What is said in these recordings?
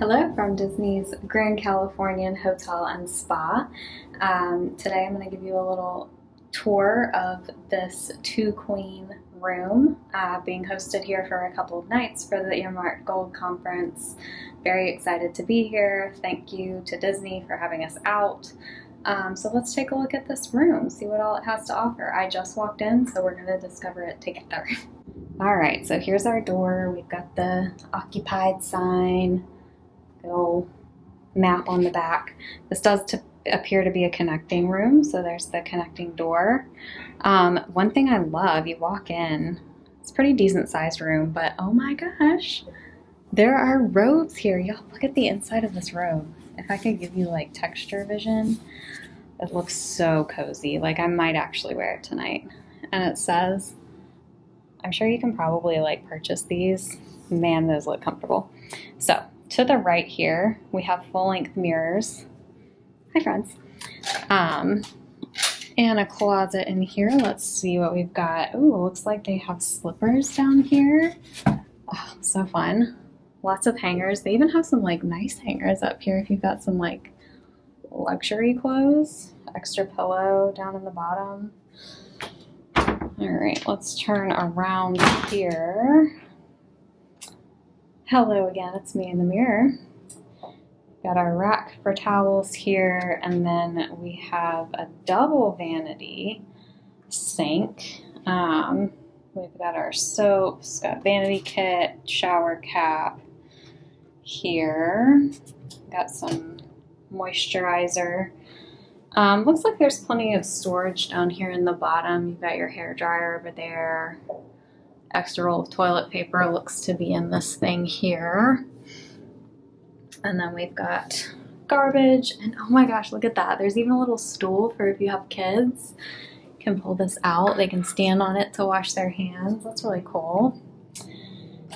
Hello from Disney's Grand Californian Hotel and Spa. Today I'm going to give you a little tour of this two-queen room being hosted here for a couple of nights for the Earmarked Gold Conference. Very excited to be here. Thank you to Disney for having us out. So let's take a look at this room, see what all it has to offer. I just walked in, so we're going to discover it together. All right, so here's our door. We've got the occupied sign. Little map on the back. This does appear to be a connecting room, so there's the connecting door. One thing I love, you walk in, it's a pretty decent sized room, but oh my gosh, there are robes here. Y'all, look at the inside of this robe. If I could give you like texture vision, it looks so cozy. Like I might actually wear it tonight. And it says, I'm sure you can probably like purchase these. Man, those look comfortable. So to the right here, we have full-length mirrors. Hi, friends. And a closet in here. Let's see what we've got. Ooh, looks like they have slippers down here. Oh, so fun. Lots of hangers. They even have some like nice hangers up here if you've got some like luxury clothes. Extra pillow down in the bottom. All right, let's turn around here. Hello again, it's me in the mirror. Got our rack for towels here, and then we have a double vanity sink. We've got our soaps, got vanity kit, shower cap here. Got some moisturizer. Looks like there's plenty of storage down here in the bottom. You've got your hair dryer over there. Extra roll of toilet paper looks to be in this thing here. And then we've got garbage. And oh my gosh, look at that. There's even a little stool for if you have kids. You can pull this out. They can stand on it to wash their hands. That's really cool.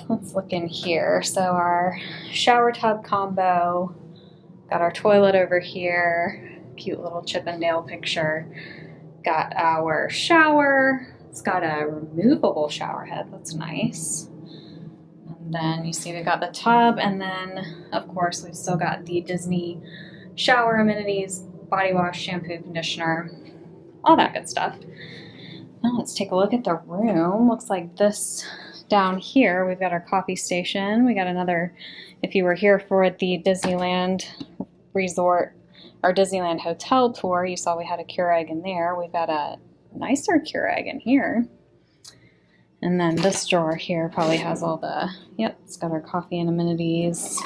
Let's look in here. So our shower tub combo. Got our toilet over here. Cute little Chippendale picture. Got our shower. It's got a removable shower head. That's nice. And then you see we've got the tub, and then of course we've still got the Disney shower amenities, body wash, shampoo, conditioner, all that good stuff. Now let's take a look at the room. Looks like this down here, we've got our coffee station. We got another, if you were here for the Disneyland resort or Disneyland hotel tour, you saw we had a Keurig in there. We've got a nicer Keurig in here. And then this drawer here probably has all the, yep, it's got our coffee and amenities.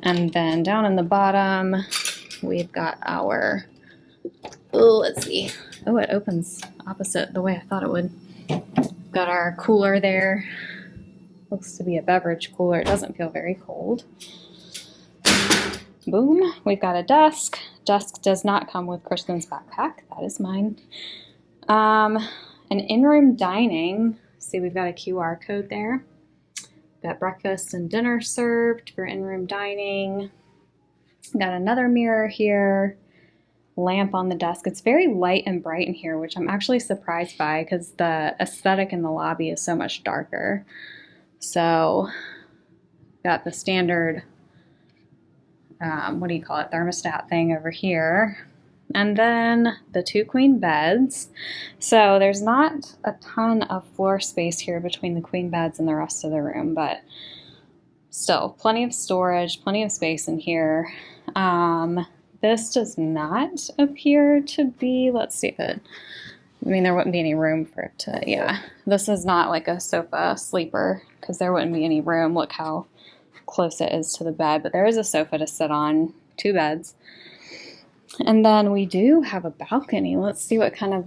And then down in the bottom, we've got our, oh, let's see. Oh, it opens opposite the way I thought it would. Got our cooler there. Looks to be a beverage cooler. It doesn't feel very cold. Boom. We've got a desk. Desk does not come with Kristen's backpack. That is mine. An in-room dining. See, we've got a QR code there. Got breakfast and dinner served for in-room dining. Got another mirror here. Lamp on the desk. It's very light and bright in here, which I'm actually surprised by because the aesthetic in the lobby is so much darker. So, got the standard what do you call it, thermostat thing over here. And then the two queen beds. So there's not a ton of floor space here between the queen beds and the rest of the room, but still plenty of storage, plenty of space in here. This does not appear to be, let's see if it, I mean, there wouldn't be any room for it to, yeah. This is not like a sofa sleeper because there wouldn't be any room. Look how close it is to the bed, but there is a sofa to sit on, two beds. And then we do have a balcony. Let's see what kind of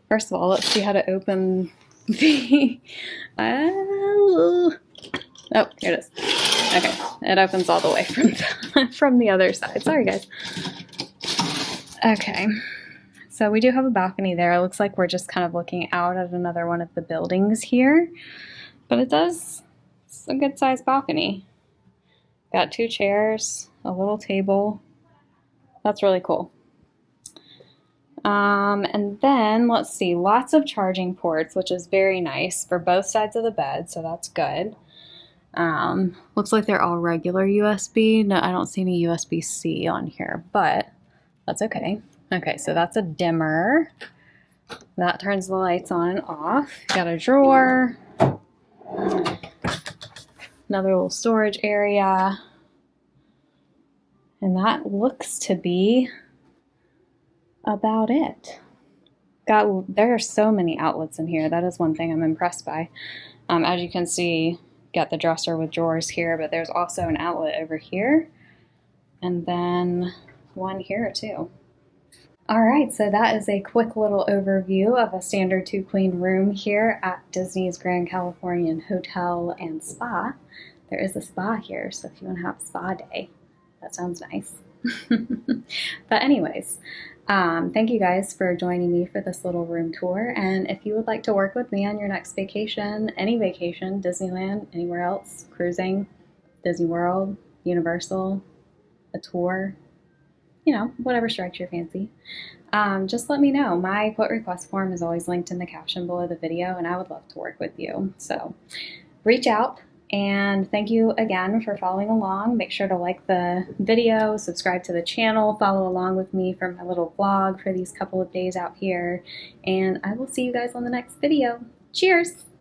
first of all, let's see how to open the, oh, here it is. Okay, it opens all the way from the other side. Sorry, guys. Okay, so we do have a balcony there. It looks like we're just kind of looking out at another one of the buildings here, but it's a good sized balcony. Got two chairs, a little table. That's really cool. And then let's see, lots of charging ports, which is very nice for both sides of the bed, so that's good. Looks like they're all regular USB. No, I don't see any USB-C on here, but that's okay. Okay, so that's a dimmer. That turns the lights on and off. Got a drawer. Another little storage area. And that looks to be about it. There are so many outlets in here. That is one thing I'm impressed by. As you can see, got the dresser with drawers here, but there's also an outlet over here. And then one here too. All right, so that is a quick little overview of a standard 2-queen room here at Disney's Grand Californian Hotel and Spa. There is a spa here, so if you want to have a spa day, that sounds nice. But anyways, thank you guys for joining me for this little room tour. And if you would like to work with me on your next vacation, any vacation, Disneyland, anywhere else, cruising, Disney World, Universal, a tour, you know, whatever strikes your fancy, just let me know. My quote request form is always linked in the caption below the video, and I would love to work with you. So reach out, and thank you again for following along. Make sure to like the video, subscribe to the channel, follow along with me for my little vlog for these couple of days out here, and I will see you guys on the next video. Cheers!